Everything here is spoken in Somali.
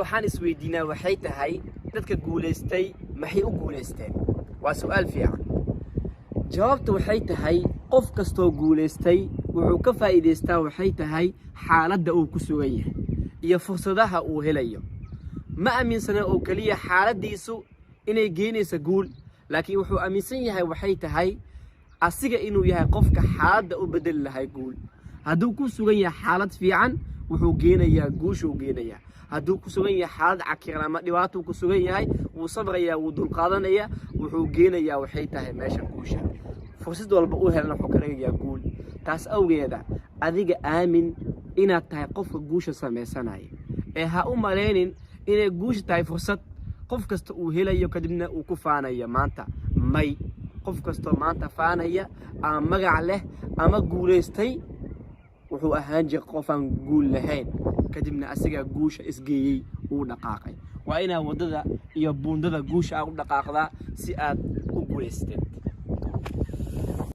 waxaan isweydiinaa waxay tahay dadka guuleystay maxay u guuleysteen waa su'aal fiican jawaabtu waxay tahay qof kasto guuleystay wuxuu ka faa'iideystaa waxay tahay xaaladda uu ku sugan yahay iyo fursadaha uu helayo ma aaminsana oo kaliya xaaladiisu inay geenayso guul laakiin wuxuu aaminsan yahay waxay tahay asiga inuu yahay qofka xaaladda u bedeli lahay guul hadduu ku sugan yahay xaalad fiican wuxuu geenayaa guusha uu geenayaa hadduu ku sugan yahay xaalad cakiran ama dhibaato ku sugan yahay wuu sabrayaa wuu dulqaadanaya wuxuu geenayaa waxay tahay meesha guusha fursad walba uu helana wuxuu ka dhigayaa guul taas awgeeda adiga aamin inaad tahay qofka guusha sameysanayo ee ha u maleynin inay guusha tahay fursad qof kasta uu helayo kadibna uu ku faanayo maanta may qof kasta maanta faanaya ama magac leh ama guuleystay wuxuu ahaan jiray qof aan guul lahayn kadibna asiga guusha isgeeyay uu dhaqaaqay waa ina wadada iyo buundada guusha u dhaqaaqda si aad u guuleysatid